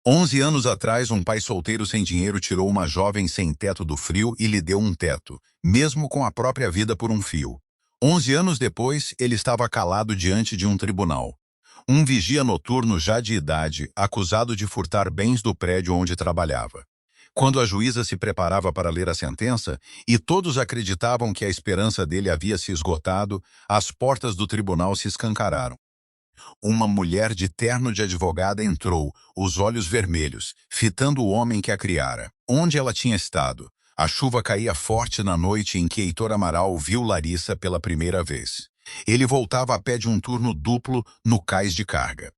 11 anos atrás, um pai solteiro sem dinheiro tirou uma jovem sem teto do frio e lhe deu um teto, mesmo com a própria vida por um fio. 11 anos depois, ele estava calado diante de um tribunal. Um vigia noturno já de idade, acusado de furtar bens do prédio onde trabalhava. Quando a juíza se preparava para ler a sentença, e todos acreditavam que a esperança dele havia se esgotado, as portas do tribunal se escancararam. Uma mulher de terno de advogada entrou, os olhos vermelhos, fitando o homem que a criara. Onde ela tinha estado? A chuva caía forte na noite em que Heitor Amaral viu Larissa pela primeira vez. Ele voltava a pé de um turno duplo no cais de carga.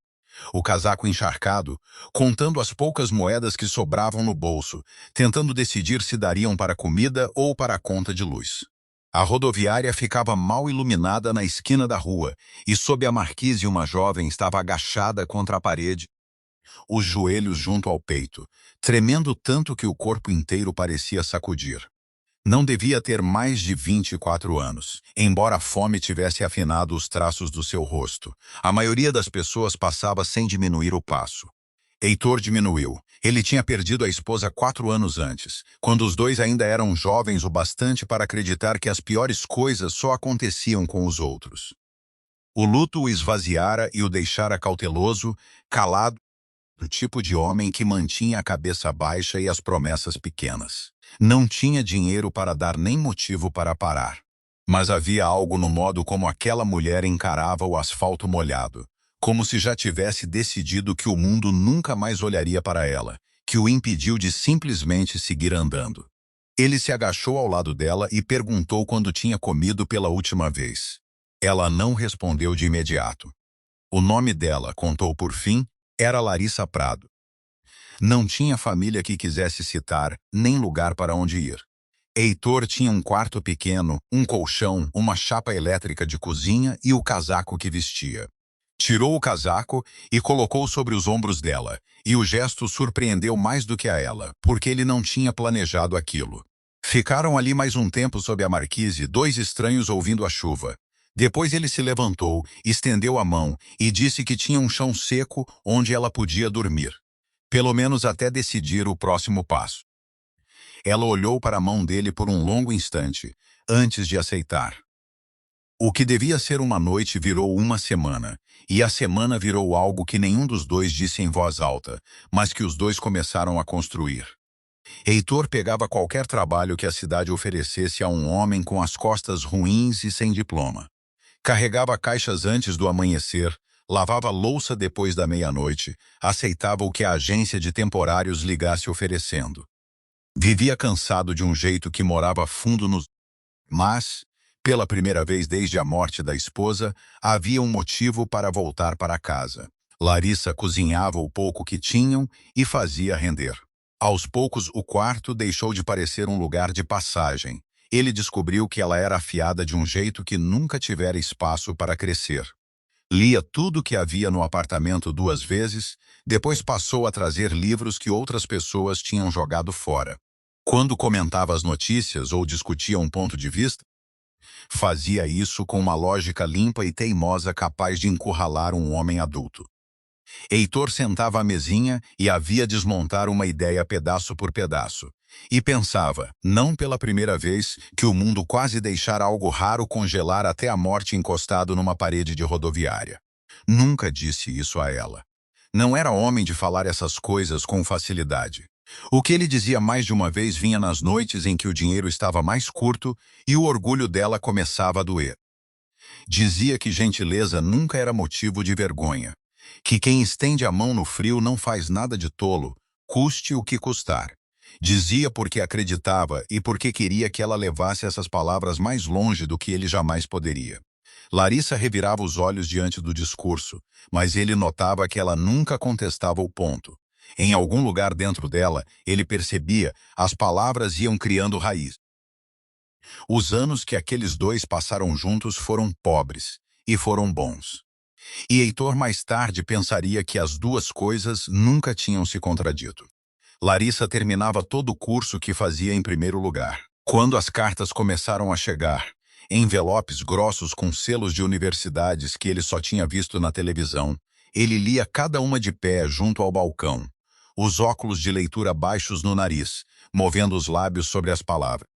O casaco encharcado, contando as poucas moedas que sobravam no bolso, tentando decidir se dariam para comida ou para a conta de luz. A rodoviária ficava mal iluminada na esquina da rua, e sob a marquise uma jovem estava agachada contra a parede, os joelhos junto ao peito, tremendo tanto que o corpo inteiro parecia sacudir. Não devia ter mais de 24 anos, embora a fome tivesse afinado os traços do seu rosto. A maioria das pessoas passava sem diminuir o passo. Heitor diminuiu. Ele tinha perdido a esposa 4 anos antes, quando os dois ainda eram jovens o bastante para acreditar que as piores coisas só aconteciam com os outros. O luto o esvaziara e o deixara cauteloso, calado, do tipo de homem que mantinha a cabeça baixa e as promessas pequenas. Não tinha dinheiro para dar nem motivo para parar. Mas havia algo no modo como aquela mulher encarava o asfalto molhado, como se já tivesse decidido que o mundo nunca mais olharia para ela, que o impediu de simplesmente seguir andando. Ele se agachou ao lado dela e perguntou quando tinha comido pela última vez. Ela não respondeu de imediato. O nome dela, contou por fim, era Larissa Prado. Não tinha família que quisesse citar, nem lugar para onde ir. Heitor tinha um quarto pequeno, um colchão, uma chapa elétrica de cozinha e o casaco que vestia. Tirou o casaco e colocou sobre os ombros dela, e o gesto surpreendeu mais do que a ela, porque ele não tinha planejado aquilo. Ficaram ali mais um tempo sob a marquise, dois estranhos ouvindo a chuva. Depois ele se levantou, estendeu a mão e disse que tinha um chão seco onde ela podia dormir. Pelo menos até decidir o próximo passo. Ela olhou para a mão dele por um longo instante, antes de aceitar. O que devia ser uma noite virou uma semana, e a semana virou algo que nenhum dos dois disse em voz alta, mas que os dois começaram a construir. Heitor pegava qualquer trabalho que a cidade oferecesse a um homem com as costas ruins e sem diploma. Carregava caixas antes do amanhecer, lavava louça depois da meia-noite, aceitava o que a agência de temporários ligasse oferecendo. Vivia cansado de um jeito que morava fundo nos... Mas, pela primeira vez desde a morte da esposa, havia um motivo para voltar para casa. Larissa cozinhava o pouco que tinham e fazia render. Aos poucos, o quarto deixou de parecer um lugar de passagem. Ele descobriu que ela era afiada de um jeito que nunca tivera espaço para crescer. Lia tudo que havia no apartamento 2 vezes, depois passou a trazer livros que outras pessoas tinham jogado fora. Quando comentava as notícias ou discutia um ponto de vista, fazia isso com uma lógica limpa e teimosa capaz de encurralar um homem adulto. Heitor sentava à mesinha e havia desmontar uma ideia pedaço por pedaço. E pensava, não pela primeira vez, que o mundo quase deixara algo raro congelar até a morte encostado numa parede de rodoviária. Nunca disse isso a ela. Não era homem de falar essas coisas com facilidade. O que ele dizia mais de uma vez vinha nas noites em que o dinheiro estava mais curto e o orgulho dela começava a doer. Dizia que gentileza nunca era motivo de vergonha, que quem estende a mão no frio não faz nada de tolo, custe o que custar. Dizia porque acreditava e porque queria que ela levasse essas palavras mais longe do que ele jamais poderia. Larissa revirava os olhos diante do discurso, mas ele notava que ela nunca contestava o ponto. Em algum lugar dentro dela, ele percebia, as palavras iam criando raiz. Os anos que aqueles dois passaram juntos foram pobres, e foram bons. E Heitor mais tarde pensaria que as duas coisas nunca tinham se contradito. Larissa terminava todo o curso que fazia em primeiro lugar. Quando as cartas começaram a chegar, envelopes grossos com selos de universidades que ele só tinha visto na televisão, ele lia cada uma de pé junto ao balcão. os óculos de leitura baixos no nariz, movendo os lábios sobre as palavras.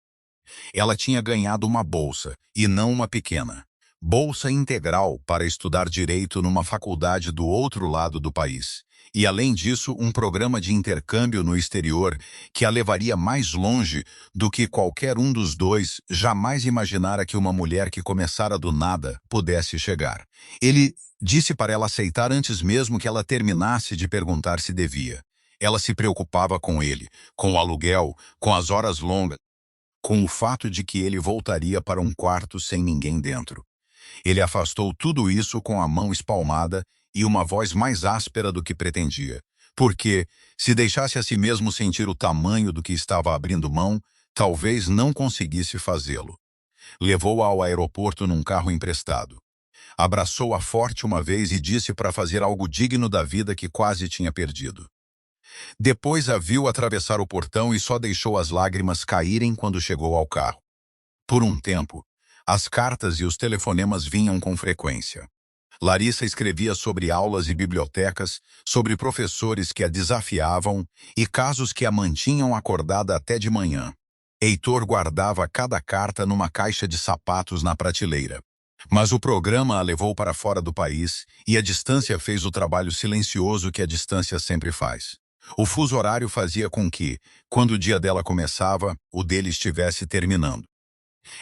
Ela tinha ganhado uma bolsa, e não uma pequena. Bolsa integral para estudar direito numa faculdade do outro lado do país. E, além disso, um programa de intercâmbio no exterior que a levaria mais longe do que qualquer um dos dois jamais imaginara que uma mulher que começara do nada pudesse chegar. Ele disse para ela aceitar antes mesmo que ela terminasse de perguntar se devia. Ela se preocupava com ele, com o aluguel, com as horas longas, com o fato de que ele voltaria para um quarto sem ninguém dentro. Ele afastou tudo isso com a mão espalmada e uma voz mais áspera do que pretendia. Porque, se deixasse a si mesmo sentir o tamanho do que estava abrindo mão, talvez não conseguisse fazê-lo. Levou-a ao aeroporto num carro emprestado. Abraçou-a forte uma vez e disse para fazer algo digno da vida que quase tinha perdido. Depois a viu atravessar o portão e só deixou as lágrimas caírem quando chegou ao carro. Por um tempo, as cartas e os telefonemas vinham com frequência. Larissa escrevia sobre aulas e bibliotecas, sobre professores que a desafiavam e casos que a mantinham acordada até de manhã. Heitor guardava cada carta numa caixa de sapatos na prateleira. Mas o programa a levou para fora do país e a distância fez o trabalho silencioso que a distância sempre faz. O fuso horário fazia com que, quando o dia dela começava, o dele estivesse terminando.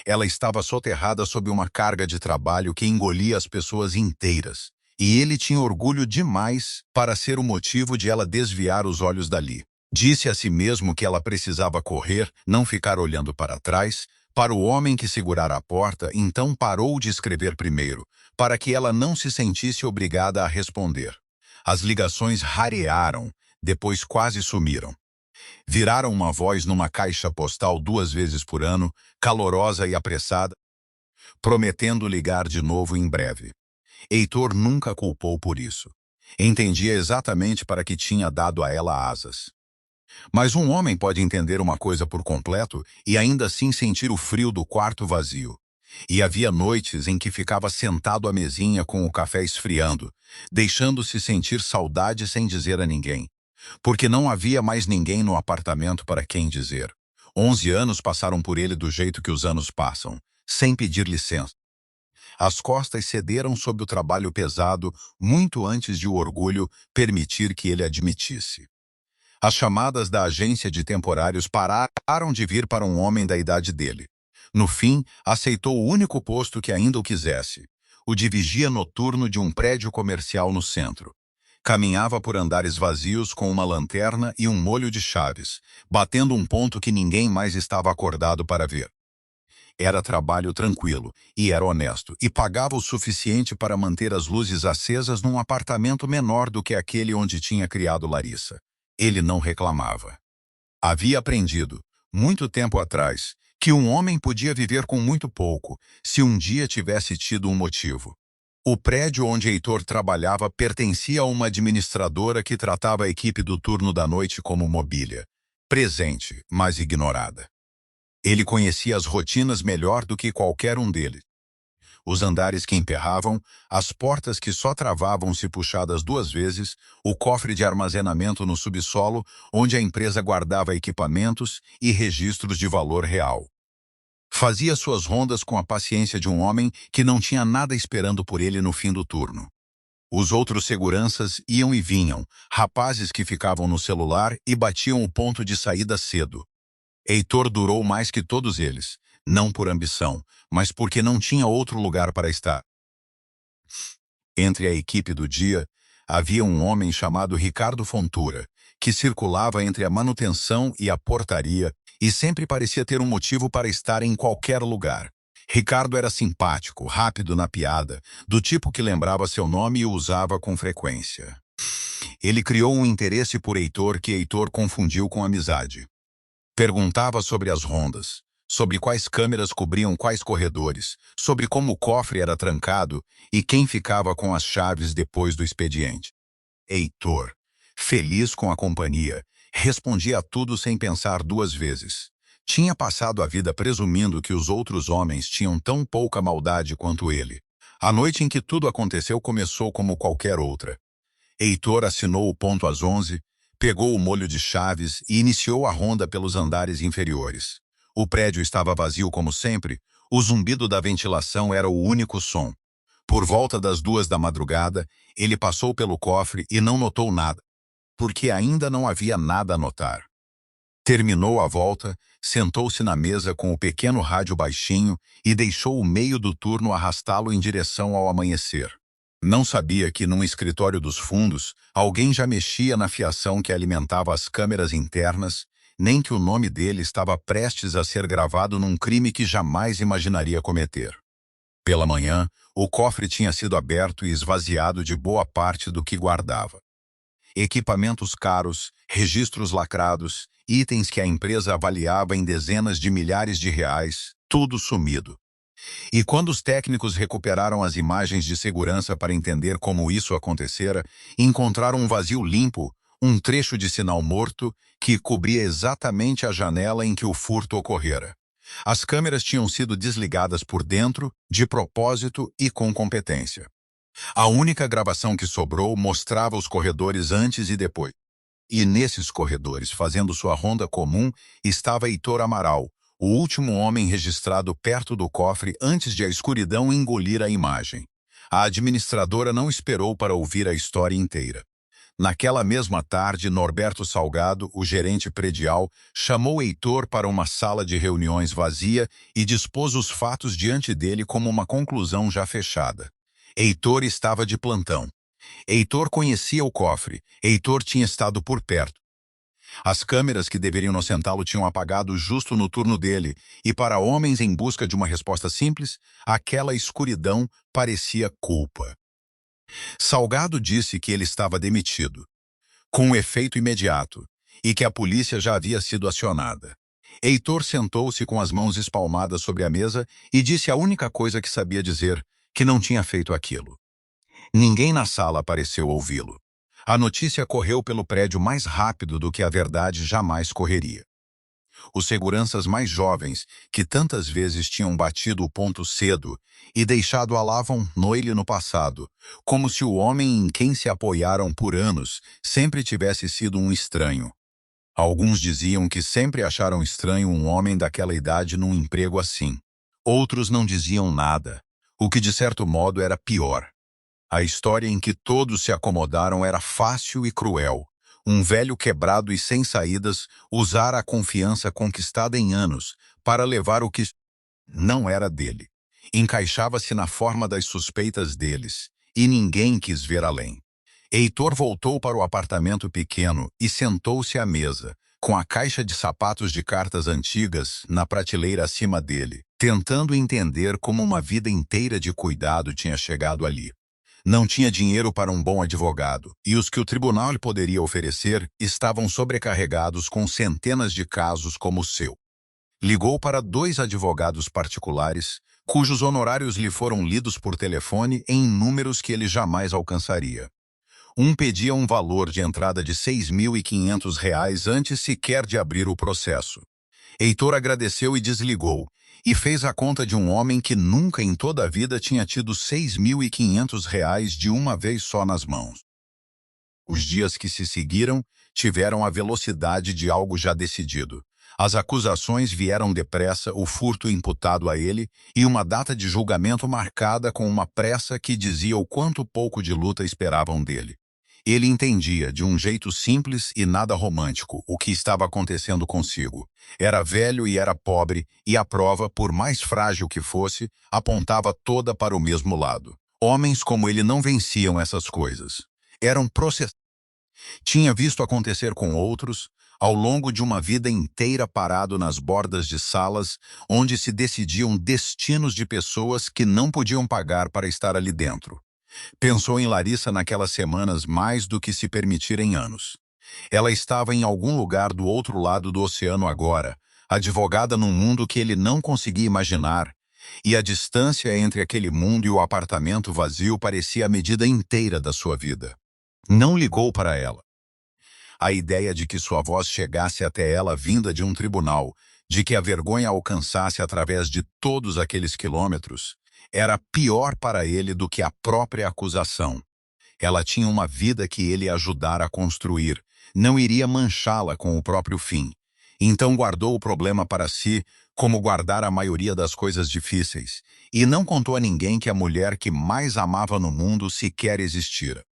Ela estava soterrada sob uma carga de trabalho que engolia as pessoas inteiras, e ele tinha orgulho demais para ser o motivo de ela desviar os olhos dali. Disse a si mesmo que ela precisava correr, não ficar olhando para trás, para o homem que segurara a porta, então parou de escrever primeiro, para que ela não se sentisse obrigada a responder. As ligações rarearam, depois quase sumiram. Viraram uma voz numa caixa postal 2 vezes por ano, calorosa e apressada, prometendo ligar de novo em breve. Heitor nunca a culpou por isso. Entendia exatamente para que tinha dado a ela asas. Mas um homem pode entender uma coisa por completo e ainda assim sentir o frio do quarto vazio. E havia noites em que ficava sentado à mesinha com o café esfriando, deixando-se sentir saudade sem dizer a ninguém. Porque não havia mais ninguém no apartamento para quem dizer. 11 anos passaram por ele do jeito que os anos passam, sem pedir licença. As costas cederam sob o trabalho pesado muito antes de o orgulho permitir que ele admitisse. As chamadas da agência de temporários pararam de vir para um homem da idade dele. No fim, aceitou o único posto que ainda o quisesse, o de vigia noturno de um prédio comercial no centro. Caminhava por andares vazios com uma lanterna e um molho de chaves, batendo um ponto que ninguém mais estava acordado para ver. Era trabalho tranquilo, e era honesto, e pagava o suficiente para manter as luzes acesas num apartamento menor do que aquele onde tinha criado Larissa. Ele não reclamava. Havia aprendido, muito tempo atrás, que um homem podia viver com muito pouco, se um dia tivesse tido um motivo. O prédio onde Heitor trabalhava pertencia a uma administradora que tratava a equipe do turno da noite como mobília, presente, mas ignorada. Ele conhecia as rotinas melhor do que qualquer um deles. Os andares que emperravam, as portas que só travavam se puxadas 2 vezes, o cofre de armazenamento no subsolo, onde a empresa guardava equipamentos e registros de valor real. Fazia suas rondas com a paciência de um homem que não tinha nada esperando por ele no fim do turno. Os outros seguranças iam e vinham, rapazes que ficavam no celular e batiam o ponto de saída cedo. Heitor durou mais que todos eles, não por ambição, mas porque não tinha outro lugar para estar. Entre a equipe do dia, havia um homem chamado Ricardo Fontoura, que circulava entre a manutenção e a portaria e sempre parecia ter um motivo para estar em qualquer lugar. Ricardo era simpático, rápido na piada, do tipo que lembrava seu nome e o usava com frequência. Ele criou um interesse por Heitor que Heitor confundiu com amizade. Perguntava sobre as rondas, sobre quais câmeras cobriam quais corredores, sobre como o cofre era trancado e quem ficava com as chaves depois do expediente. Heitor, feliz com a companhia, respondia a tudo sem pensar 2 vezes. Tinha passado a vida presumindo que os outros homens tinham tão pouca maldade quanto ele. A noite em que tudo aconteceu começou como qualquer outra. Heitor assinou o ponto às 11, Pegou o molho de chaves e iniciou a ronda pelos andares inferiores. O prédio estava vazio como sempre, o zumbido da ventilação era o único som. Por volta das 2 da madrugada, ele passou pelo cofre e não notou nada, porque ainda não havia nada a notar. Terminou a volta, sentou-se na mesa com o pequeno rádio baixinho e deixou o meio do turno arrastá-lo em direção ao amanhecer. Não sabia que, num escritório dos fundos, alguém já mexia na fiação que alimentava as câmeras internas, nem que o nome dele estava prestes a ser gravado num crime que jamais imaginaria cometer. Pela manhã, o cofre tinha sido aberto e esvaziado de boa parte do que guardava. Equipamentos caros, registros lacrados, itens que a empresa avaliava em dezenas de milhares de reais, tudo sumido. E quando os técnicos recuperaram as imagens de segurança para entender como isso acontecera, encontraram um vazio limpo, um trecho de sinal morto que cobria exatamente a janela em que o furto ocorrera. As câmeras tinham sido desligadas por dentro, de propósito e com competência. A única gravação que sobrou mostrava os corredores antes e depois. E nesses corredores, fazendo sua ronda comum, estava Heitor Amaral, o último homem registrado perto do cofre antes de a escuridão engolir a imagem. A administradora não esperou para ouvir a história inteira. Naquela mesma tarde, Norberto Salgado, o gerente predial, chamou Heitor para uma sala de reuniões vazia e dispôs os fatos diante dele como uma conclusão já fechada. Heitor estava de plantão. Heitor conhecia o cofre. Heitor tinha estado por perto. As câmeras que deveriam inocentá-lo tinham apagado justo no turno dele, e para homens em busca de uma resposta simples, aquela escuridão parecia culpa. Salgado disse que ele estava demitido, com um efeito imediato, e que a polícia já havia sido acionada. Heitor sentou-se com as mãos espalmadas sobre a mesa e disse a única coisa que sabia dizer, que não tinha feito aquilo. Ninguém na sala pareceu ouvi-lo. A notícia correu pelo prédio mais rápido do que a verdade jamais correria. Os seguranças mais jovens, que tantas vezes tinham batido o ponto cedo e deixado a Lavon Noile no passado, como se o homem em quem se apoiaram por anos sempre tivesse sido um estranho. Alguns diziam que sempre acharam estranho um homem daquela idade num emprego assim. Outros não diziam nada, o que de certo modo era pior. A história em que todos se acomodaram era fácil e cruel. Um velho quebrado e sem saídas usara a confiança conquistada em anos para levar o que não era dele. Encaixava-se na forma das suspeitas deles, e ninguém quis ver além. Heitor voltou para o apartamento pequeno e sentou-se à mesa, com a caixa de sapatos de cartas antigas na prateleira acima dele, tentando entender como uma vida inteira de cuidado tinha chegado ali. Não tinha dinheiro para um bom advogado, e os que o tribunal lhe poderia oferecer estavam sobrecarregados com centenas de casos como o seu. Ligou para 2 advogados particulares, cujos honorários lhe foram lidos por telefone em números que ele jamais alcançaria. Um pedia um valor de entrada de R$ 6.500 antes sequer de abrir o processo. Heitor agradeceu e desligou, e fez a conta de um homem que nunca em toda a vida tinha tido R$ 6.500 de uma vez só nas mãos. Os dias que se seguiram tiveram a velocidade de algo já decidido. As acusações vieram depressa, o furto imputado a ele e uma data de julgamento marcada com uma pressa que dizia o quanto pouco de luta esperavam dele. Ele entendia, de um jeito simples e nada romântico, o que estava acontecendo consigo. Era velho e era pobre, e a prova, por mais frágil que fosse, apontava toda para o mesmo lado. Homens como ele não venciam essas coisas. Eram processados. Tinha visto acontecer com outros, ao longo de uma vida inteira parado nas bordas de salas, onde se decidiam destinos de pessoas que não podiam pagar para estar ali dentro. Pensou em Larissa naquelas semanas mais do que se permitir em anos. Ela estava em algum lugar do outro lado do oceano agora, advogada num mundo que ele não conseguia imaginar, e a distância entre aquele mundo e o apartamento vazio parecia a medida inteira da sua vida. Não ligou para ela. A ideia de que sua voz chegasse até ela vinda de um tribunal, de que a vergonha alcançasse através de todos aqueles quilômetros, era pior para ele do que a própria acusação. Ela tinha uma vida que ele ajudara a construir. Não iria manchá-la com o próprio fim. Então guardou o problema para si, como guardar a maioria das coisas difíceis, e não contou a ninguém que a mulher que mais amava no mundo sequer existira.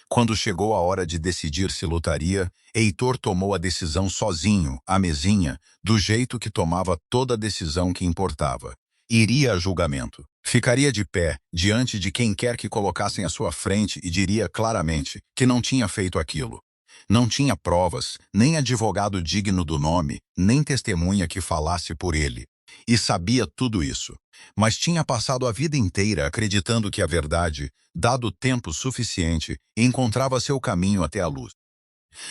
Quando chegou a hora de decidir se lutaria, Heitor tomou a decisão sozinho, à mesinha, do jeito que tomava toda decisão que importava. Iria a julgamento. Ficaria de pé, diante de quem quer que colocassem à sua frente e diria claramente que não tinha feito aquilo. Não tinha provas, nem advogado digno do nome, nem testemunha que falasse por ele. E sabia tudo isso. Mas tinha passado a vida inteira acreditando que a verdade, dado tempo suficiente, encontrava seu caminho até a luz.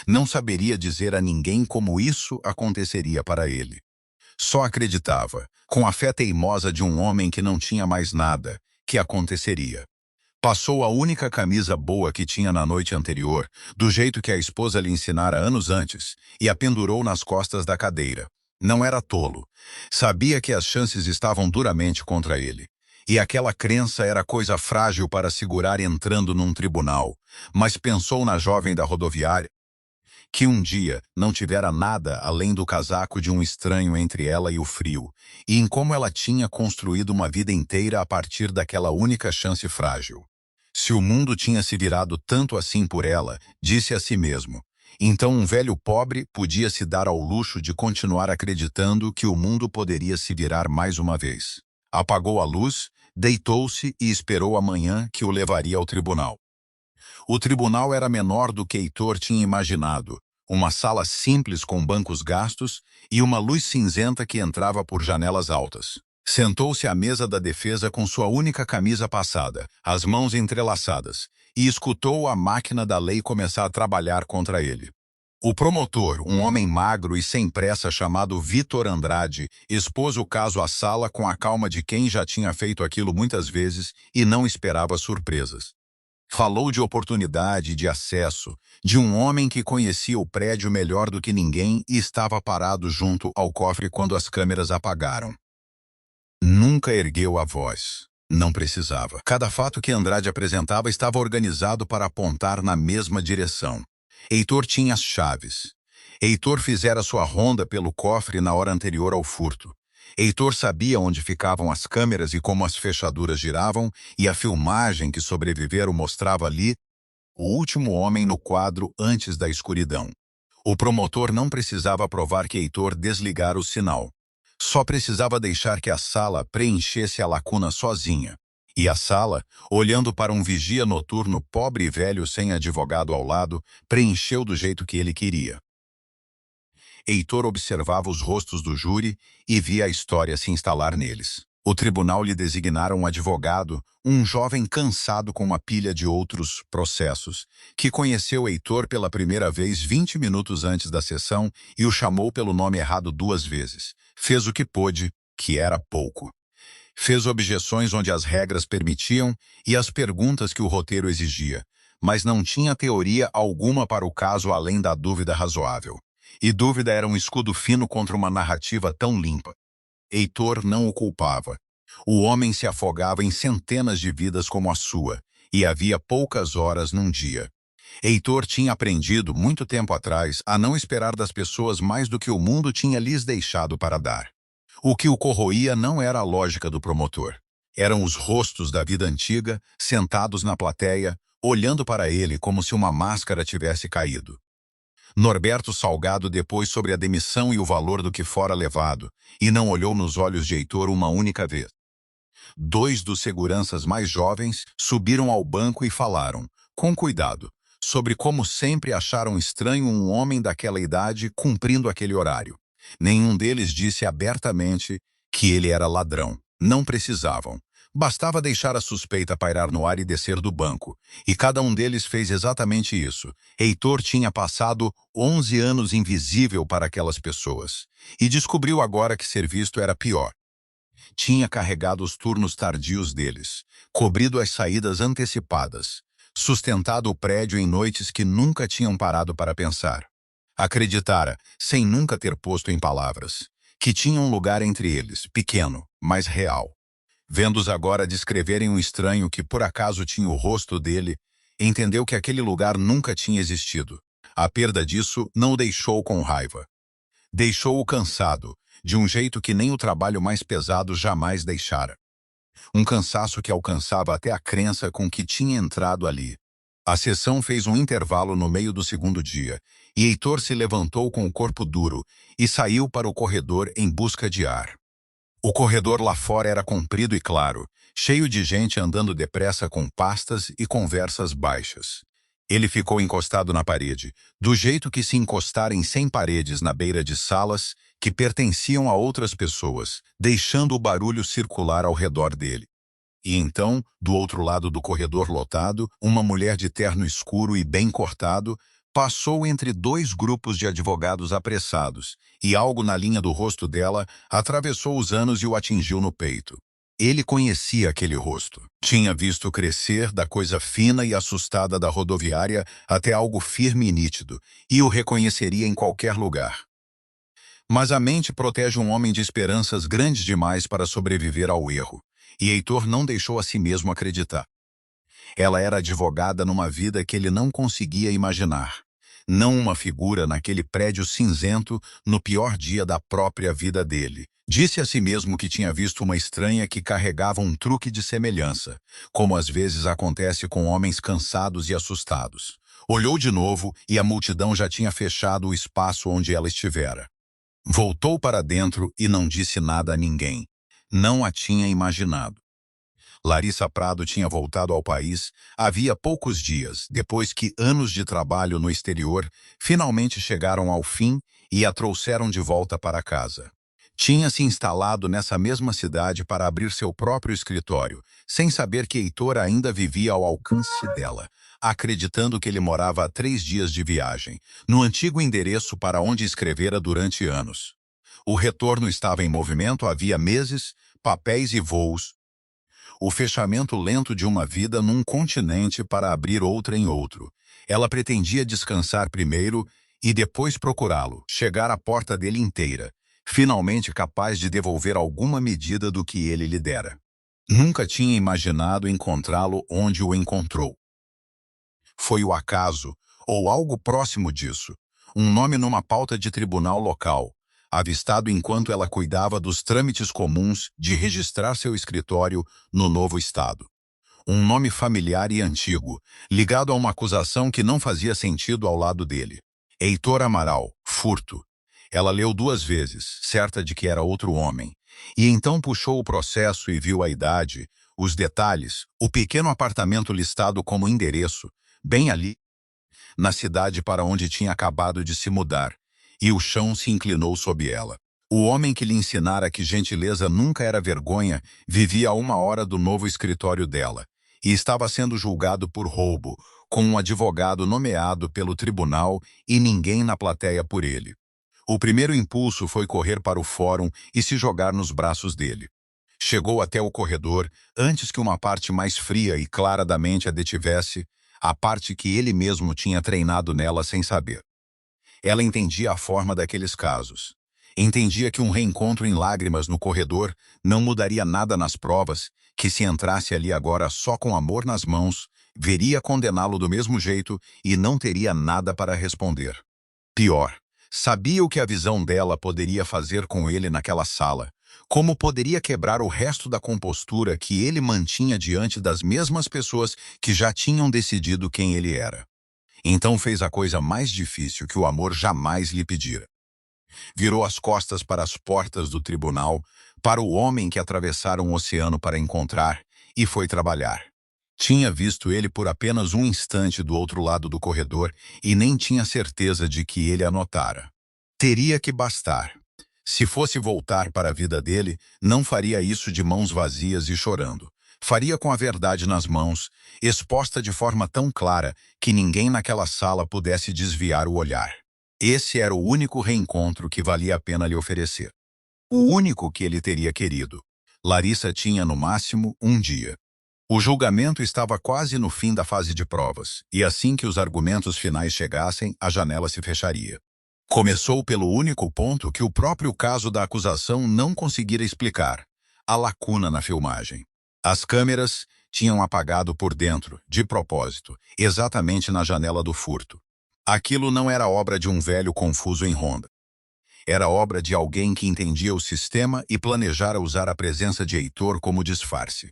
Não saberia dizer a ninguém como isso aconteceria para ele. Só acreditava, com a fé teimosa de um homem que não tinha mais nada, que aconteceria. Passou a única camisa boa que tinha na noite anterior, do jeito que a esposa lhe ensinara anos antes, e a pendurou nas costas da cadeira. Não era tolo. Sabia que as chances estavam duramente contra ele. E aquela crença era coisa frágil para segurar entrando num tribunal. Mas pensou na jovem da rodoviária, que um dia não tivera nada além do casaco de um estranho entre ela e o frio, e em como ela tinha construído uma vida inteira a partir daquela única chance frágil. Se o mundo tinha se virado tanto assim por ela, disse a si mesmo, então um velho pobre podia se dar ao luxo de continuar acreditando que o mundo poderia se virar mais uma vez. Apagou a luz, deitou-se e esperou a manhã que o levaria ao tribunal. O tribunal era menor do que Heitor tinha imaginado, uma sala simples com bancos gastos e uma luz cinzenta que entrava por janelas altas. Sentou-se à mesa da defesa com sua única camisa passada, as mãos entrelaçadas, e escutou a máquina da lei começar a trabalhar contra ele. O promotor, um homem magro e sem pressa chamado Vitor Andrade, expôs o caso à sala com a calma de quem já tinha feito aquilo muitas vezes e não esperava surpresas. Falou de oportunidade e de acesso, de um homem que conhecia o prédio melhor do que ninguém e estava parado junto ao cofre quando as câmeras apagaram. Nunca ergueu a voz. Não precisava. Cada fato que Andrade apresentava estava organizado para apontar na mesma direção. Heitor tinha as chaves. Heitor fizera sua ronda pelo cofre na hora anterior ao furto. Heitor sabia onde ficavam as câmeras e como as fechaduras giravam, e a filmagem que sobreviveram mostrava ali o último homem no quadro antes da escuridão. O promotor não precisava provar que Heitor desligara o sinal. Só precisava deixar que a sala preenchesse a lacuna sozinha. E a sala, olhando para um vigia noturno pobre e velho sem advogado ao lado, preencheu do jeito que ele queria. Heitor observava os rostos do júri e via a história se instalar neles. O tribunal lhe designara um advogado, um jovem cansado com uma pilha de outros processos, que conheceu Heitor pela primeira vez 20 minutos antes da sessão e o chamou pelo nome errado 2 vezes. Fez o que pôde, que era pouco. Fez objeções onde as regras permitiam e as perguntas que o roteiro exigia, mas não tinha teoria alguma para o caso além da dúvida razoável. E dúvida era um escudo fino contra uma narrativa tão limpa. Heitor não o culpava. O homem se afogava em centenas de vidas como a sua, e havia poucas horas num dia. Heitor tinha aprendido, muito tempo atrás, a não esperar das pessoas mais do que o mundo tinha lhes deixado para dar. O que o corroía não era a lógica do promotor. Eram os rostos da vida antiga, sentados na plateia, olhando para ele como se uma máscara tivesse caído. Norberto Salgado depois sobre a demissão e o valor do que fora levado, e não olhou nos olhos de Heitor uma única vez. 2 dos seguranças mais jovens subiram ao banco e falaram, com cuidado, sobre como sempre acharam estranho um homem daquela idade cumprindo aquele horário. Nenhum deles disse abertamente que ele era ladrão. Não precisavam. Bastava deixar a suspeita pairar no ar e descer do banco. E cada um deles fez exatamente isso. Heitor tinha passado 11 anos invisível para aquelas pessoas. E descobriu agora que ser visto era pior. Tinha carregado os turnos tardios deles, cobrido as saídas antecipadas, sustentado o prédio em noites que nunca tinham parado para pensar. Acreditara, sem nunca ter posto em palavras, que tinha um lugar entre eles, pequeno, mas real. Vendo-os agora descreverem um estranho que por acaso tinha o rosto dele, Entendeu que aquele lugar nunca tinha existido. A perda disso não o deixou com raiva. Deixou-o cansado, de um jeito que nem o trabalho mais pesado jamais deixara. Um cansaço que alcançava até a crença com que tinha entrado ali. A sessão fez um intervalo no meio do segundo dia, e Heitor se levantou com o corpo duro e saiu para o corredor em busca de ar. O corredor lá fora era comprido e claro, cheio de gente andando depressa com pastas e conversas baixas. Ele ficou encostado na parede, do jeito que se encostara em 100 paredes na beira de salas que pertenciam a outras pessoas, deixando o barulho circular ao redor dele. E então, do outro lado do corredor lotado, uma mulher de terno escuro e bem cortado passou entre dois grupos de advogados apressados, e algo na linha do rosto dela atravessou os anos e o atingiu no peito. Ele conhecia aquele rosto. Tinha visto crescer da coisa fina e assustada da rodoviária até algo firme e nítido, e o reconheceria em qualquer lugar. Mas a mente protege um homem de esperanças grandes demais para sobreviver ao erro, e Heitor não deixou a si mesmo acreditar. Ela era advogada numa vida que ele não conseguia imaginar. Não uma figura naquele prédio cinzento no pior dia da própria vida dele. Disse a si mesmo que tinha visto uma estranha que carregava um truque de semelhança, como às vezes acontece com homens cansados e assustados. Olhou de novo e a multidão já tinha fechado o espaço onde ela estivera. Voltou para dentro e não disse nada a ninguém. Não a tinha imaginado. Larissa Prado tinha voltado ao país havia poucos dias, depois que anos de trabalho no exterior finalmente chegaram ao fim e a trouxeram de volta para casa. Tinha se instalado nessa mesma cidade para abrir seu próprio escritório, sem saber que Heitor ainda vivia ao alcance dela, acreditando que ele morava a 3 dias de viagem, no antigo endereço para onde escrevera durante anos. O retorno estava em movimento havia meses, papéis e voos, o fechamento lento de uma vida num continente para abrir outra em outro. Ela pretendia descansar primeiro e depois procurá-lo, chegar à porta dele inteira, finalmente capaz de devolver alguma medida do que ele lhe dera. Nunca tinha imaginado encontrá-lo onde o encontrou. Foi o acaso, ou algo próximo disso, um nome numa pauta de tribunal local, avistado enquanto ela cuidava dos trâmites comuns de registrar seu escritório no novo estado. Um nome familiar e antigo, ligado a uma acusação que não fazia sentido ao lado dele. Heitor Amaral, furto. Ela leu 2 vezes, certa de que era outro homem, e então puxou o processo e viu a idade, os detalhes, o pequeno apartamento listado como endereço, bem ali, na cidade para onde tinha acabado de se mudar, e o chão se inclinou sob ela. O homem que lhe ensinara que gentileza nunca era vergonha vivia a 1 hora do novo escritório dela, e estava sendo julgado por roubo, com um advogado nomeado pelo tribunal e ninguém na plateia por ele. O primeiro impulso foi correr para o fórum e se jogar nos braços dele. Chegou até o corredor antes que uma parte mais fria e clara da mente a detivesse, a parte que ele mesmo tinha treinado nela sem saber. Ela entendia a forma daqueles casos. Entendia que um reencontro em lágrimas no corredor não mudaria nada nas provas, que se entrasse ali agora só com amor nas mãos, veria condená-lo do mesmo jeito e não teria nada para responder. Pior, sabia o que a visão dela poderia fazer com ele naquela sala, como poderia quebrar o resto da compostura que ele mantinha diante das mesmas pessoas que já tinham decidido quem ele era. Então fez a coisa mais difícil que o amor jamais lhe pedira. Virou as costas para as portas do tribunal, para o homem que atravessara um oceano para encontrar, e foi trabalhar. Tinha visto ele por apenas um instante do outro lado do corredor e nem tinha certeza de que ele a notara. Teria que bastar. Se fosse voltar para a vida dele, não faria isso de mãos vazias e chorando. Faria com a verdade nas mãos, exposta de forma tão clara que ninguém naquela sala pudesse desviar o olhar. Esse era o único reencontro que valia a pena lhe oferecer. O único que ele teria querido. Larissa tinha, no máximo, um dia. O julgamento estava quase no fim da fase de provas, e assim que os argumentos finais chegassem, a janela se fecharia. Começou pelo único ponto que o próprio caso da acusação não conseguira explicar: a lacuna na filmagem. As câmeras tinham apagado por dentro, de propósito, exatamente na janela do furto. Aquilo não era obra de um velho confuso em Honda. Era obra de alguém que entendia o sistema e planejara usar a presença de Heitor como disfarce.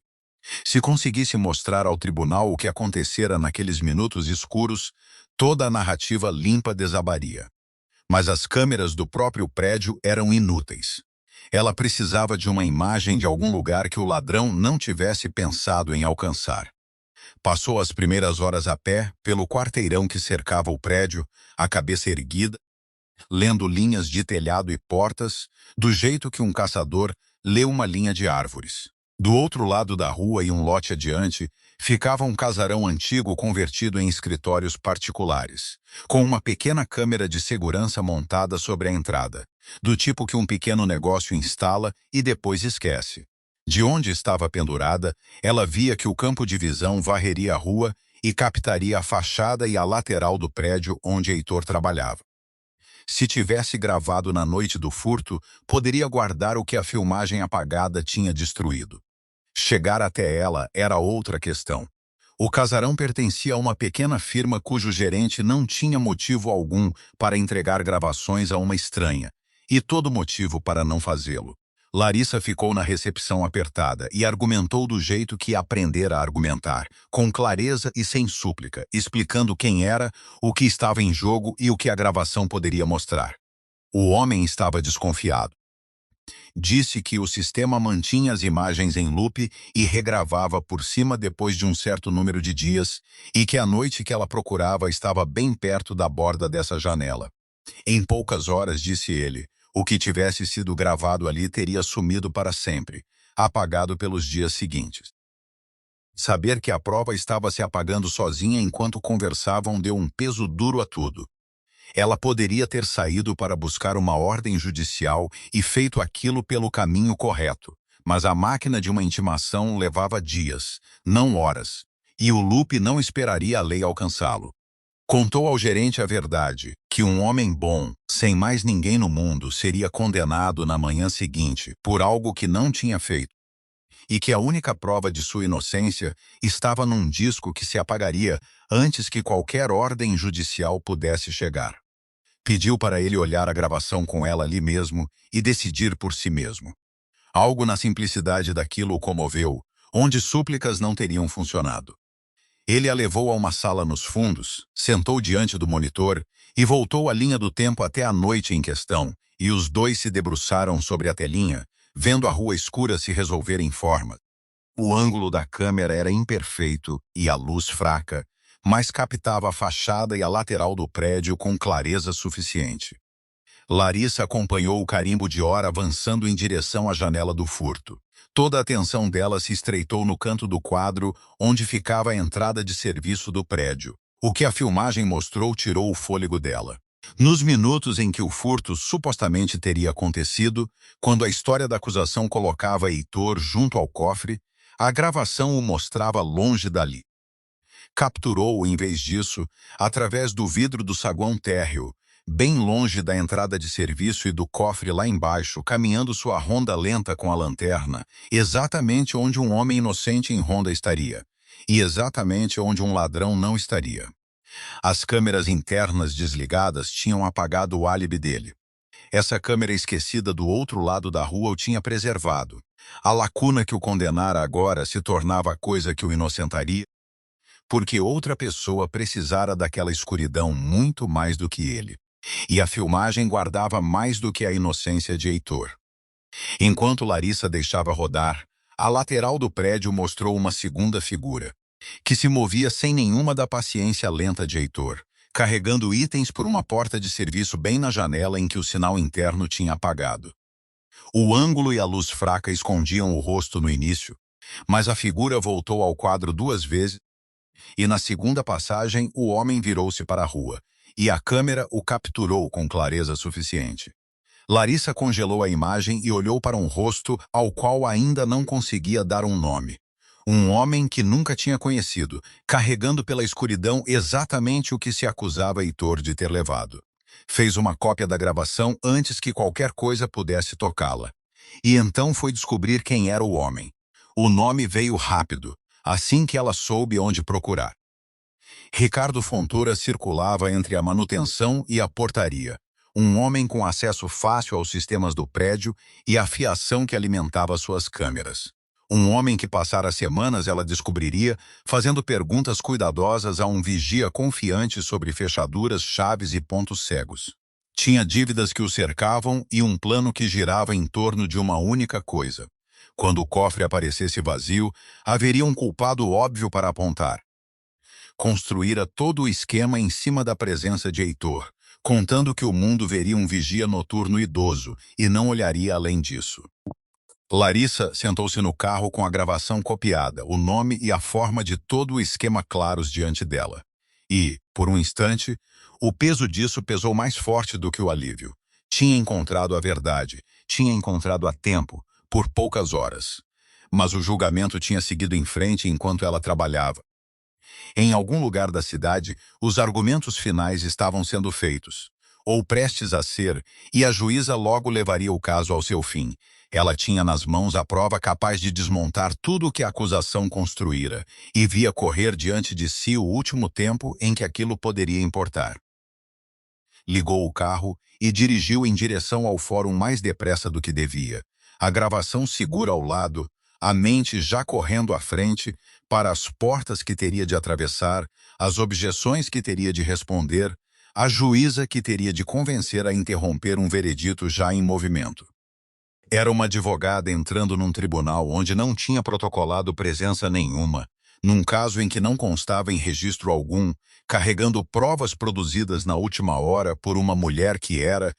Se conseguisse mostrar ao tribunal o que acontecera naqueles minutos escuros, toda a narrativa limpa desabaria. Mas as câmeras do próprio prédio eram inúteis. Ela precisava de uma imagem de algum lugar que o ladrão não tivesse pensado em alcançar. Passou as primeiras horas a pé, pelo quarteirão que cercava o prédio, a cabeça erguida, lendo linhas de telhado e portas, do jeito que um caçador lê uma linha de árvores. Do outro lado da rua e um lote adiante, ficava um casarão antigo convertido em escritórios particulares, com uma pequena câmera de segurança montada sobre a entrada, do tipo que um pequeno negócio instala e depois esquece. De onde estava pendurada, ela via que o campo de visão varreria a rua e captaria a fachada e a lateral do prédio onde Heitor trabalhava. Se tivesse gravado na noite do furto, poderia guardar o que a filmagem apagada tinha destruído. Chegar até ela era outra questão. O casarão pertencia a uma pequena firma cujo gerente não tinha motivo algum para entregar gravações a uma estranha, e todo motivo para não fazê-lo. Larissa ficou na recepção apertada e argumentou do jeito que aprendera a argumentar, com clareza e sem súplica, explicando quem era, o que estava em jogo e o que a gravação poderia mostrar. O homem estava desconfiado. Disse que o sistema mantinha as imagens em loop e regravava por cima depois de um certo número de dias, e que a noite que ela procurava estava bem perto da borda dessa janela. Em poucas horas, disse ele, o que tivesse sido gravado ali teria sumido para sempre, apagado pelos dias seguintes. Saber que a prova estava se apagando sozinha enquanto conversavam deu um peso duro a tudo. Ela poderia ter saído para buscar uma ordem judicial e feito aquilo pelo caminho correto, mas a máquina de uma intimação levava dias, não horas, e o loop não esperaria a lei alcançá-lo. Contou ao gerente a verdade, que um homem bom, sem mais ninguém no mundo, seria condenado na manhã seguinte por algo que não tinha feito, e que a única prova de sua inocência estava num disco que se apagaria antes que qualquer ordem judicial pudesse chegar. Pediu para ele olhar a gravação com ela ali mesmo e decidir por si mesmo. Algo na simplicidade daquilo o comoveu, onde súplicas não teriam funcionado. Ele a levou a uma sala nos fundos, sentou diante do monitor e voltou a linha do tempo até a noite em questão, e os dois se debruçaram sobre a telinha, vendo a rua escura se resolver em forma. O ângulo da câmera era imperfeito e a luz fraca, mas captava a fachada e a lateral do prédio com clareza suficiente. Larissa acompanhou o carimbo de hora avançando em direção à janela do furto. Toda a atenção dela se estreitou no canto do quadro, onde ficava a entrada de serviço do prédio. O que a filmagem mostrou tirou o fôlego dela. Nos minutos em que o furto supostamente teria acontecido, quando a história da acusação colocava Heitor junto ao cofre, a gravação o mostrava longe dali. Capturou-o, em vez disso, através do vidro do saguão térreo, bem longe da entrada de serviço e do cofre lá embaixo, caminhando sua ronda lenta com a lanterna, exatamente onde um homem inocente em ronda estaria, e exatamente onde um ladrão não estaria. As câmeras internas desligadas tinham apagado o álibi dele. Essa câmera esquecida do outro lado da rua o tinha preservado. A lacuna que o condenara agora se tornava a coisa que o inocentaria, porque outra pessoa precisara daquela escuridão muito mais do que ele. E a filmagem guardava mais do que a inocência de Heitor. Enquanto Larissa deixava rodar, a lateral do prédio mostrou uma segunda figura, que se movia sem nenhuma da paciência lenta de Heitor, carregando itens por uma porta de serviço bem na janela em que o sinal interno tinha apagado. O ângulo e a luz fraca escondiam o rosto no início, mas a figura voltou ao quadro 2 vezes, e na segunda passagem o homem virou-se para a rua, e a câmera o capturou com clareza suficiente. Larissa congelou a imagem e olhou para um rosto ao qual ainda não conseguia dar um nome. Um homem que nunca tinha conhecido, carregando pela escuridão exatamente o que se acusava Heitor de ter levado. Fez uma cópia da gravação antes que qualquer coisa pudesse tocá-la. E então foi descobrir quem era o homem. O nome veio rápido. assim que ela soube onde procurar. Ricardo Fontoura circulava entre a manutenção e a portaria, um homem com acesso fácil aos sistemas do prédio e a fiação que alimentava suas câmeras. Um homem que passara semanas ela descobriria, fazendo perguntas cuidadosas a um vigia confiante sobre fechaduras, chaves e pontos cegos. Tinha dívidas que o cercavam e um plano que girava em torno de uma única coisa. Quando o cofre aparecesse vazio, haveria um culpado óbvio para apontar. Construíra todo o esquema em cima da presença de Heitor, contando que o mundo veria um vigia noturno idoso e não olharia além disso. Larissa sentou-se no carro com a gravação copiada, o nome e a forma de todo o esquema claros diante dela. E, por um instante, o peso disso pesou mais forte do que o alívio. Tinha encontrado a verdade, tinha encontrado a tempo, por poucas horas. Mas o julgamento tinha seguido em frente enquanto ela trabalhava. Em algum lugar da cidade, os argumentos finais estavam sendo feitos, ou prestes a ser, e a juíza logo levaria o caso ao seu fim. Ela tinha nas mãos a prova capaz de desmontar tudo o que a acusação construíra, e via correr diante de si o último tempo em que aquilo poderia importar. Ligou o carro e dirigiu em direção ao fórum mais depressa do que devia, a gravação segura ao lado, a mente já correndo à frente, para as portas que teria de atravessar, as objeções que teria de responder, a juíza que teria de convencer a interromper um veredito já em movimento. Era uma advogada entrando num tribunal onde não tinha protocolado presença nenhuma, num caso em que não constava em registro algum, carregando provas produzidas na última hora por uma mulher que era,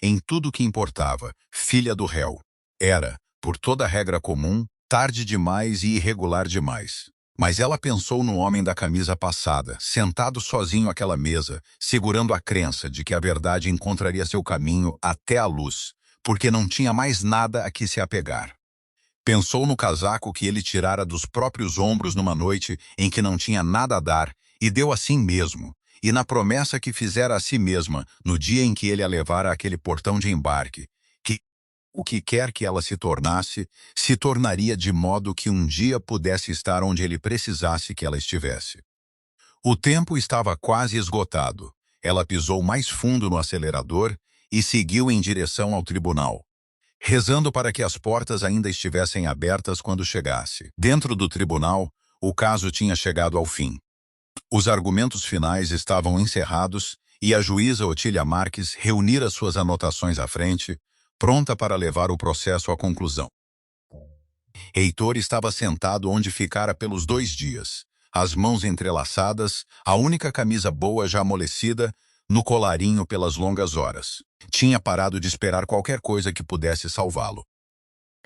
em tudo que importava, filha do réu. Era, por toda regra comum, tarde demais e irregular demais. Mas ela pensou no homem da camisa passada, sentado sozinho àquela mesa, segurando a crença de que a verdade encontraria seu caminho até a luz, porque não tinha mais nada a que se apegar. Pensou no casaco que ele tirara dos próprios ombros numa noite em que não tinha nada a dar, e deu a si mesmo, e na promessa que fizera a si mesma no dia em que ele a levara àquele portão de embarque, que o que quer que ela se tornaria de modo que um dia pudesse estar onde ele precisasse que ela estivesse. O tempo estava quase esgotado. Ela pisou mais fundo no acelerador e seguiu em direção ao tribunal, rezando para que as portas ainda estivessem abertas quando chegasse. Dentro do tribunal, o caso tinha chegado ao fim. Os argumentos finais estavam encerrados e a juíza Otília Marques reunira suas anotações à frente, pronta para levar o processo à conclusão. Heitor estava sentado onde ficara pelos 2 dias, as mãos entrelaçadas, a única camisa boa já amolecida, no colarinho pelas longas horas. Tinha parado de esperar qualquer coisa que pudesse salvá-lo.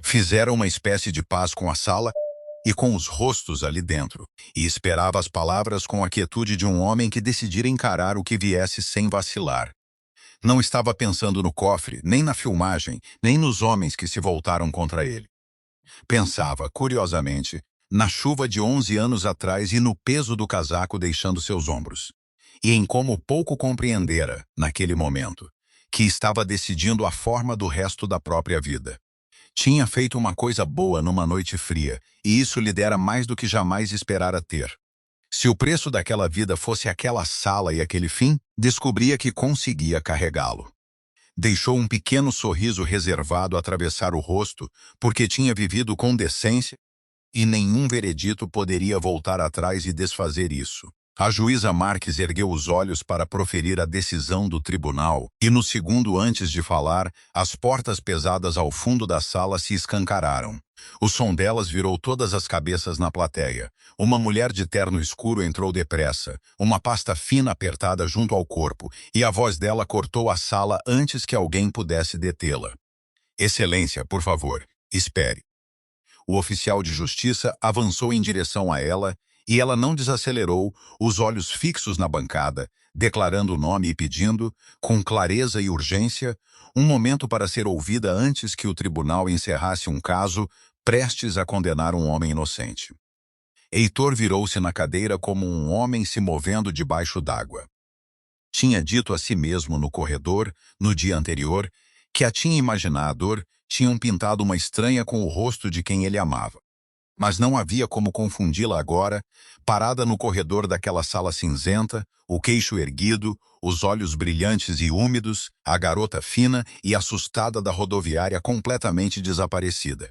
Fizera uma espécie de paz com a sala e com os rostos ali dentro, e esperava as palavras com a quietude de um homem que decidira encarar o que viesse sem vacilar. Não estava pensando no cofre, nem na filmagem, nem nos homens que se voltaram contra ele. Pensava, curiosamente, na chuva de 11 anos atrás e no peso do casaco deixando seus ombros. E em como pouco compreendera, naquele momento, que estava decidindo a forma do resto da própria vida. Tinha feito uma coisa boa numa noite fria, e isso lhe dera mais do que jamais esperara ter. Se o preço daquela vida fosse aquela sala e aquele fim, descobria que conseguia carregá-lo. Deixou um pequeno sorriso reservado atravessar o rosto, porque tinha vivido com decência, e nenhum veredito poderia voltar atrás e desfazer isso. A juíza Marques ergueu os olhos para proferir a decisão do tribunal, e no segundo antes de falar, as portas pesadas ao fundo da sala se escancararam. O som delas virou todas as cabeças na plateia. Uma mulher de terno escuro entrou depressa, uma pasta fina apertada junto ao corpo, e a voz dela cortou a sala antes que alguém pudesse detê-la. Excelência, por favor, espere. O oficial de justiça avançou em direção a ela, e ela não desacelerou, os olhos fixos na bancada, declarando o nome e pedindo, com clareza e urgência, um momento para ser ouvida antes que o tribunal encerrasse um caso prestes a condenar um homem inocente. Heitor virou-se na cadeira como um homem se movendo debaixo d'água. Tinha dito a si mesmo no corredor, no dia anterior, que a tinha imaginado, tinham pintado uma estranha com o rosto de quem ele amava. Mas não havia como confundi-la agora, parada no corredor daquela sala cinzenta, o queixo erguido, os olhos brilhantes e úmidos, a garota fina e assustada da rodoviária completamente desaparecida.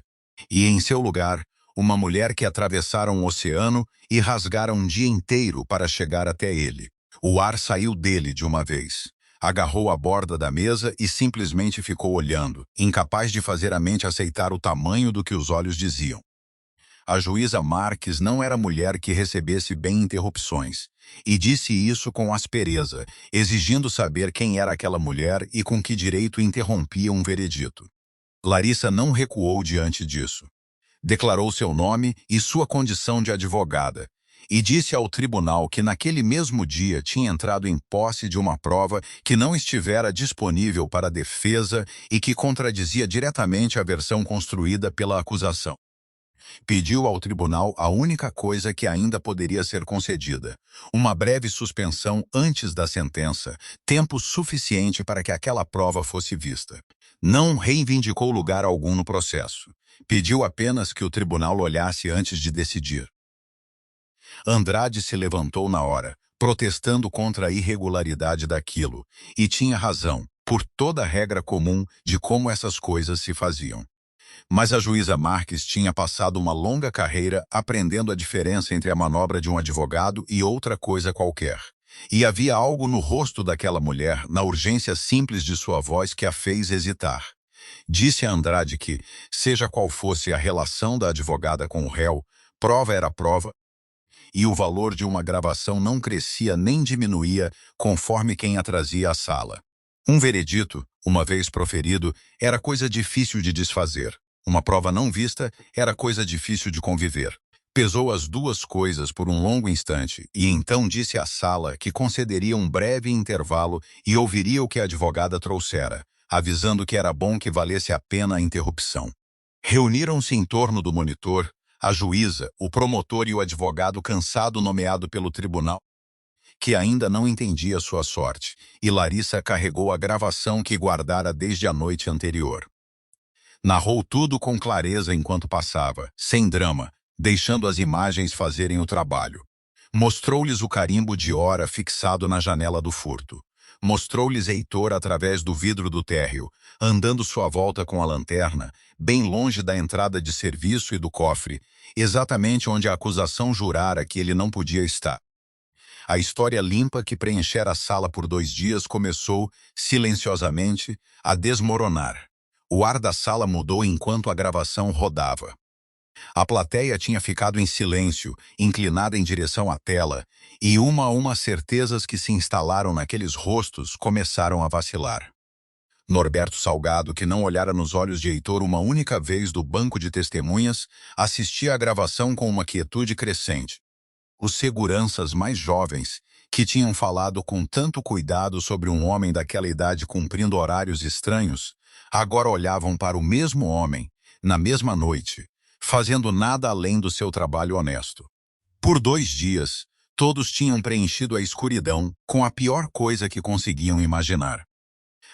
E em seu lugar, uma mulher que atravessara um oceano e rasgara um dia inteiro para chegar até ele. O ar saiu dele de uma vez. Agarrou a borda da mesa e simplesmente ficou olhando, incapaz de fazer a mente aceitar o tamanho do que os olhos diziam. A juíza Marques não era mulher que recebesse bem interrupções, e disse isso com aspereza, exigindo saber quem era aquela mulher e com que direito interrompia um veredito. Larissa não recuou diante disso. Declarou seu nome e sua condição de advogada, e disse ao tribunal que naquele mesmo dia tinha entrado em posse de uma prova que não estivera disponível para a defesa e que contradizia diretamente a versão construída pela acusação. Pediu ao tribunal a única coisa que ainda poderia ser concedida: uma breve suspensão antes da sentença, tempo suficiente para que aquela prova fosse vista. Não reivindicou lugar algum no processo. Pediu apenas que o tribunal olhasse antes de decidir. Andrade se levantou na hora, protestando contra a irregularidade daquilo, e tinha razão, por toda a regra comum de como essas coisas se faziam. Mas a juíza Marques tinha passado uma longa carreira aprendendo a diferença entre a manobra de um advogado e outra coisa qualquer. E havia algo no rosto daquela mulher, na urgência simples de sua voz, que a fez hesitar. Disse a Andrade que, seja qual fosse a relação da advogada com o réu, prova era prova, e o valor de uma gravação não crescia nem diminuía conforme quem a trazia à sala. Um veredito, uma vez proferido, era coisa difícil de desfazer. Uma prova não vista era coisa difícil de conviver. Pesou as duas coisas por um longo instante e então disse à sala que concederia um breve intervalo e ouviria o que a advogada trouxera, avisando que era bom que valesse a pena a interrupção. Reuniram-se em torno do monitor a juíza, o promotor e o advogado cansado nomeado pelo tribunal, que ainda não entendia sua sorte, e Larissa carregou a gravação que guardara desde a noite anterior. Narrou tudo com clareza enquanto passava, sem drama, deixando as imagens fazerem o trabalho. Mostrou-lhes o carimbo de hora fixado na janela do furto. Mostrou-lhes Heitor através do vidro do térreo, andando sua volta com a lanterna, bem longe da entrada de serviço e do cofre, exatamente onde a acusação jurara que ele não podia estar. A história limpa que preenchera a sala por 2 dias começou, silenciosamente, a desmoronar. O ar da sala mudou enquanto a gravação rodava. A plateia tinha ficado em silêncio, inclinada em direção à tela, e uma a uma certezas que se instalaram naqueles rostos começaram a vacilar. Norberto Salgado, que não olhara nos olhos de Heitor uma única vez do banco de testemunhas, assistia à gravação com uma quietude crescente. Os seguranças mais jovens, que tinham falado com tanto cuidado sobre um homem daquela idade cumprindo horários estranhos, agora olhavam para o mesmo homem, na mesma noite, fazendo nada além do seu trabalho honesto. Por 2 dias, todos tinham preenchido a escuridão com a pior coisa que conseguiam imaginar.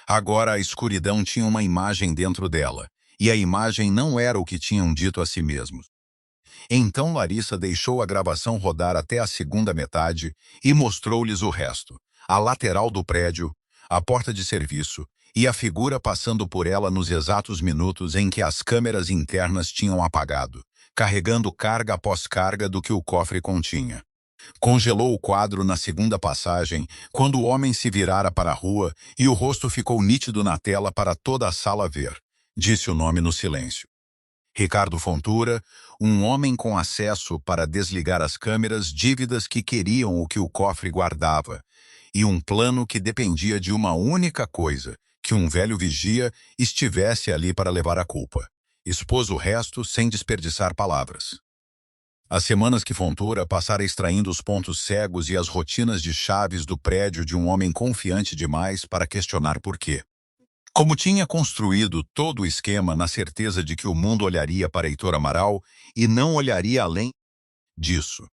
Agora a escuridão tinha uma imagem dentro dela, e a imagem não era o que tinham dito a si mesmos. Então Larissa deixou a gravação rodar até a segunda metade e mostrou-lhes o resto: a lateral do prédio, a porta de serviço e a figura passando por ela nos exatos minutos em que as câmeras internas tinham apagado, carregando carga após carga do que o cofre continha. Congelou o quadro na segunda passagem, quando o homem se virara para a rua e o rosto ficou nítido na tela para toda a sala ver. Disse o nome no silêncio. Ricardo Fontoura, um homem com acesso para desligar as câmeras, dívidas que queriam o que o cofre guardava, e um plano que dependia de uma única coisa: que um velho vigia estivesse ali para levar a culpa. Expôs o resto sem desperdiçar palavras. As semanas que Fontoura passara extraindo os pontos cegos e as rotinas de chaves do prédio de um homem confiante demais para questionar por quê. Como tinha construído todo o esquema na certeza de que o mundo olharia para Heitor Amaral e não olharia além disso.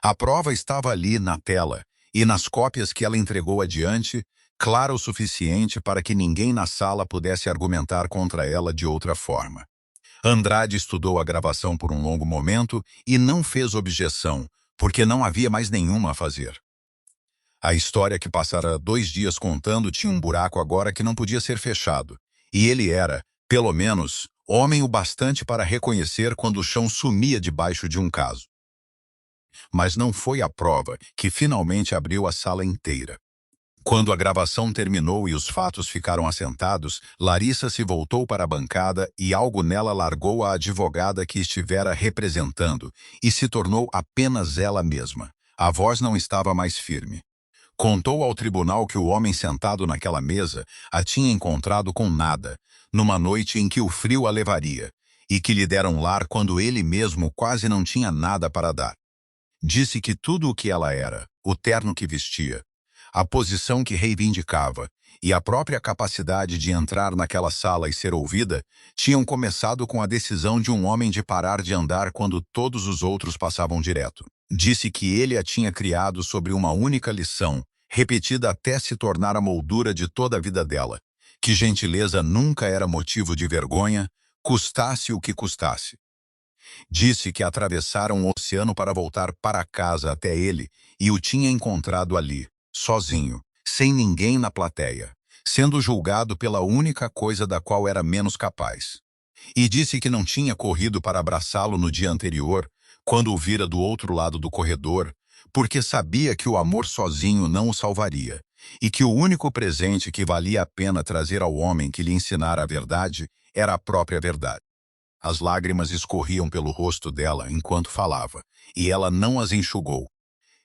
A prova estava ali na tela, e nas cópias que ela entregou adiante, clara o suficiente para que ninguém na sala pudesse argumentar contra ela de outra forma. Andrade estudou a gravação por um longo momento e não fez objeção, porque não havia mais nenhuma a fazer. A história que passara 2 dias contando tinha um buraco agora que não podia ser fechado, e ele era, pelo menos, homem o bastante para reconhecer quando o chão sumia debaixo de um caso. Mas não foi a prova que finalmente abriu a sala inteira. Quando a gravação terminou e os fatos ficaram assentados, Larissa se voltou para a bancada e algo nela largou a advogada que estivera representando e se tornou apenas ela mesma. A voz não estava mais firme. Contou ao tribunal que o homem sentado naquela mesa a tinha encontrado com nada, numa noite em que o frio a levaria, e que lhe deram lar quando ele mesmo quase não tinha nada para dar. Disse que tudo o que ela era, o terno que vestia, a posição que reivindicava e a própria capacidade de entrar naquela sala e ser ouvida tinham começado com a decisão de um homem de parar de andar quando todos os outros passavam direto. Disse que ele a tinha criado sobre uma única lição, repetida até se tornar a moldura de toda a vida dela, que gentileza nunca era motivo de vergonha, custasse o que custasse. Disse que atravessaram o oceano para voltar para casa até ele e o tinha encontrado ali, sozinho, sem ninguém na plateia, sendo julgado pela única coisa da qual era menos capaz. E disse que não tinha corrido para abraçá-lo no dia anterior, quando o vira do outro lado do corredor, porque sabia que o amor sozinho não o salvaria, e que o único presente que valia a pena trazer ao homem que lhe ensinara a verdade era a própria verdade. As lágrimas escorriam pelo rosto dela enquanto falava, e ela não as enxugou.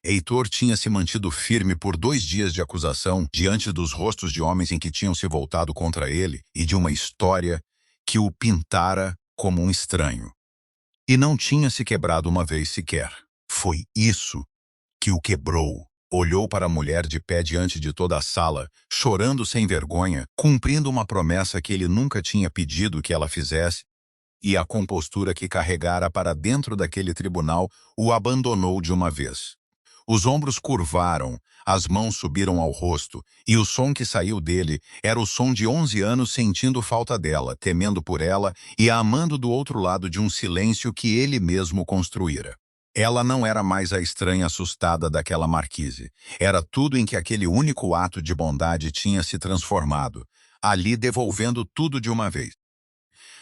Heitor tinha se mantido firme por 2 dias de acusação diante dos rostos de homens em que tinham se voltado contra ele e de uma história que o pintara como um estranho. E não tinha se quebrado uma vez sequer. Foi isso que o quebrou. Olhou para a mulher de pé diante de toda a sala, chorando sem vergonha, cumprindo uma promessa que ele nunca tinha pedido que ela fizesse, e a compostura que carregara para dentro daquele tribunal o abandonou de uma vez. Os ombros curvaram, as mãos subiram ao rosto, e o som que saiu dele era o som de 11 anos sentindo falta dela, temendo por ela e a amando do outro lado de um silêncio que ele mesmo construíra. Ela não era mais a estranha assustada daquela marquise. Era tudo em que aquele único ato de bondade tinha se transformado, ali devolvendo tudo de uma vez.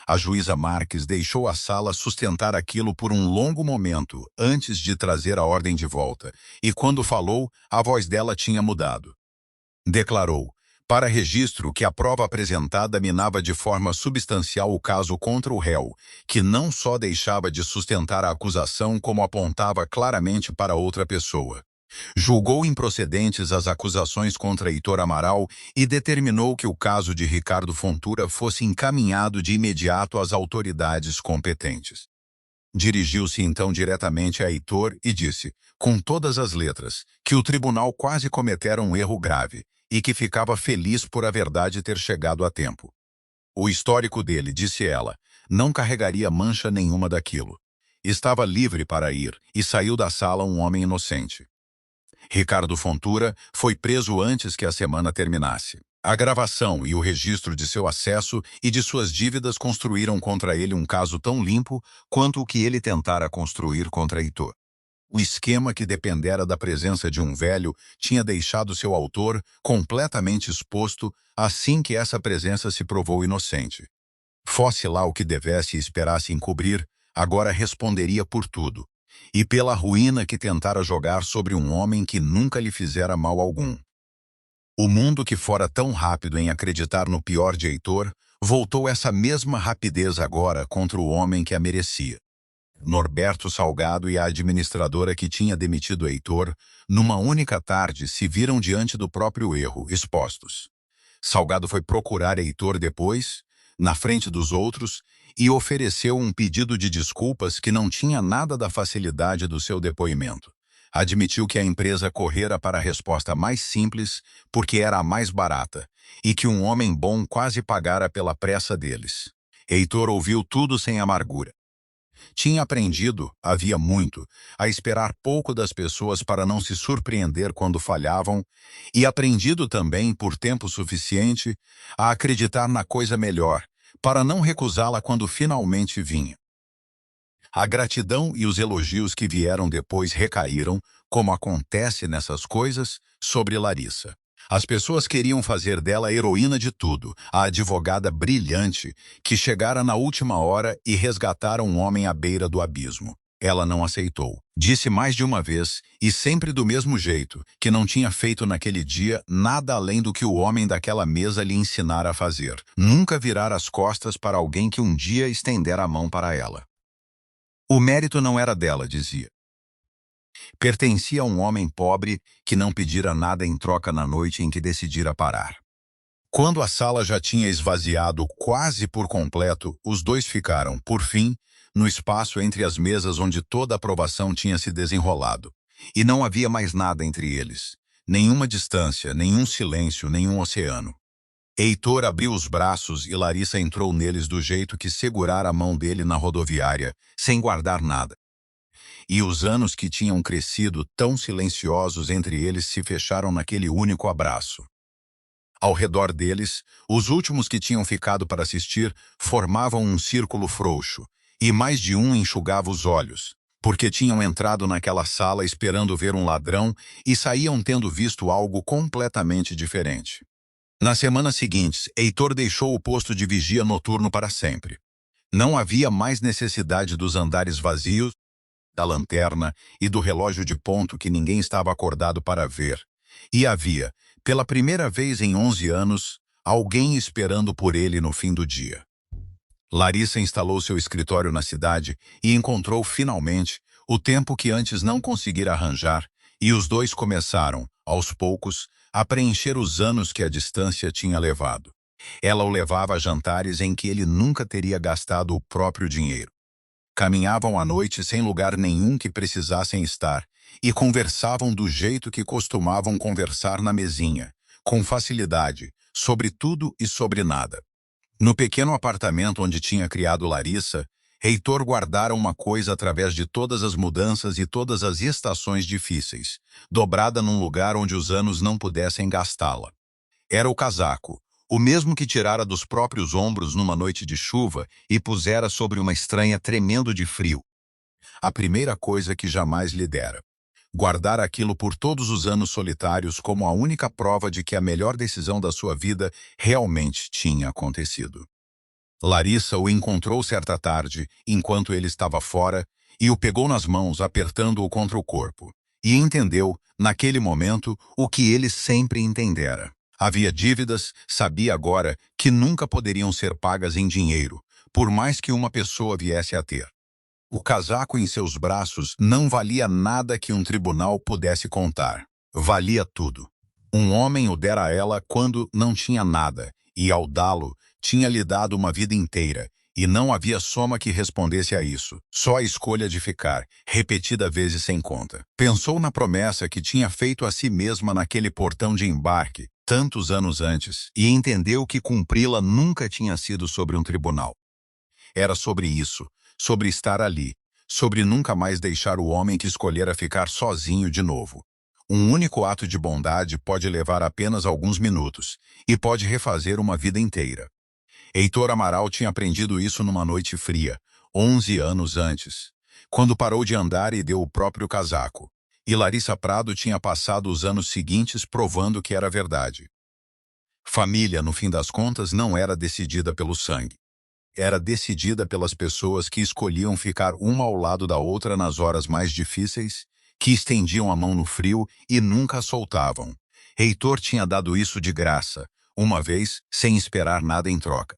A juíza Marques deixou a sala sustentar aquilo por um longo momento, antes de trazer a ordem de volta, e quando falou, a voz dela tinha mudado. Declarou, para registro, que a prova apresentada minava de forma substancial o caso contra o réu, que não só deixava de sustentar a acusação como apontava claramente para outra pessoa. Julgou improcedentes as acusações contra Heitor Amaral e determinou que o caso de Ricardo Fontoura fosse encaminhado de imediato às autoridades competentes. Dirigiu-se então diretamente a Heitor e disse, com todas as letras, que o tribunal quase cometera um erro grave e que ficava feliz por a verdade ter chegado a tempo. O histórico dele, disse ela, não carregaria mancha nenhuma daquilo. Estava livre para ir e saiu da sala um homem inocente. Ricardo Fontoura foi preso antes que a semana terminasse. A gravação e o registro de seu acesso e de suas dívidas construíram contra ele um caso tão limpo quanto o que ele tentara construir contra Heitor. O esquema que dependera da presença de um velho tinha deixado seu autor completamente exposto assim que essa presença se provou inocente. Fosse lá o que devesse e esperasse encobrir, agora responderia por tudo. E pela ruína que tentara jogar sobre um homem que nunca lhe fizera mal algum. O mundo que fora tão rápido em acreditar no pior de Heitor, voltou essa mesma rapidez agora contra o homem que a merecia. Norberto Salgado e a administradora que tinha demitido Heitor, numa única tarde se viram diante do próprio erro, expostos. Salgado foi procurar Heitor depois, na frente dos outros, e ofereceu um pedido de desculpas que não tinha nada da facilidade do seu depoimento. Admitiu que a empresa correra para a resposta mais simples porque era a mais barata, e que um homem bom quase pagara pela pressa deles. Heitor ouviu tudo sem amargura. Tinha aprendido, havia muito, a esperar pouco das pessoas para não se surpreender quando falhavam, e aprendido também, por tempo suficiente, a acreditar na coisa melhor, para não recusá-la quando finalmente vinha. A gratidão e os elogios que vieram depois recaíram, como acontece nessas coisas, sobre Larissa. As pessoas queriam fazer dela a heroína de tudo, a advogada brilhante, que chegara na última hora e resgatara um homem à beira do abismo. Ela não aceitou. Disse mais de uma vez, e sempre do mesmo jeito, que não tinha feito naquele dia nada além do que o homem daquela mesa lhe ensinara a fazer. Nunca virar as costas para alguém que um dia estendera a mão para ela. O mérito não era dela, dizia. Pertencia a um homem pobre que não pedira nada em troca na noite em que decidira parar. Quando a sala já tinha esvaziado quase por completo, os dois ficaram, por fim, no espaço entre as mesas onde toda a aprovação tinha se desenrolado. E não havia mais nada entre eles. Nenhuma distância, nenhum silêncio, nenhum oceano. Heitor abriu os braços e Larissa entrou neles do jeito que segurara a mão dele na rodoviária, sem guardar nada. E os anos que tinham crescido tão silenciosos entre eles se fecharam naquele único abraço. Ao redor deles, os últimos que tinham ficado para assistir formavam um círculo frouxo, e mais de um enxugava os olhos, porque tinham entrado naquela sala esperando ver um ladrão e saíam tendo visto algo completamente diferente. Nas semanas seguintes, Heitor deixou o posto de vigia noturno para sempre. Não havia mais necessidade dos andares vazios, da lanterna e do relógio de ponto que ninguém estava acordado para ver. E havia, pela primeira vez em 11 anos, alguém esperando por ele no fim do dia. Larissa instalou seu escritório na cidade e encontrou finalmente o tempo que antes não conseguira arranjar, e os dois começaram, aos poucos, a preencher os anos que a distância tinha levado. Ela o levava a jantares em que ele nunca teria gastado o próprio dinheiro. Caminhavam à noite sem lugar nenhum que precisassem estar e conversavam do jeito que costumavam conversar na mesinha, com facilidade, sobre tudo e sobre nada. No pequeno apartamento onde tinha criado Larissa, Heitor guardara uma coisa através de todas as mudanças e todas as estações difíceis, dobrada num lugar onde os anos não pudessem gastá-la. Era o casaco, o mesmo que tirara dos próprios ombros numa noite de chuva e pusera sobre uma estranha tremendo de frio. A primeira coisa que jamais lhe dera. Guardar aquilo por todos os anos solitários como a única prova de que a melhor decisão da sua vida realmente tinha acontecido. Larissa o encontrou certa tarde, enquanto ele estava fora, e o pegou nas mãos, apertando-o contra o corpo. E entendeu, naquele momento, o que ele sempre entendera. Havia dívidas, sabia agora, que nunca poderiam ser pagas em dinheiro, por mais que uma pessoa viesse a ter. O casaco em seus braços não valia nada que um tribunal pudesse contar. Valia tudo. Um homem o dera a ela quando não tinha nada, e ao dá-lo, tinha lhe dado uma vida inteira, e não havia soma que respondesse a isso, só a escolha de ficar, repetida vezes sem conta. Pensou na promessa que tinha feito a si mesma naquele portão de embarque, tantos anos antes, e entendeu que cumpri-la nunca tinha sido sobre um tribunal. Era sobre isso, sobre estar ali, sobre nunca mais deixar o homem que escolhera ficar sozinho de novo. Um único ato de bondade pode levar apenas alguns minutos, e pode refazer uma vida inteira. Heitor Amaral tinha aprendido isso numa noite fria, 11 anos antes, quando parou de andar e deu o próprio casaco. E Larissa Prado tinha passado os anos seguintes provando que era verdade. Família, no fim das contas, não era decidida pelo sangue. Era decidida pelas pessoas que escolhiam ficar uma ao lado da outra nas horas mais difíceis, que estendiam a mão no frio e nunca a soltavam. Heitor tinha dado isso de graça, uma vez, sem esperar nada em troca.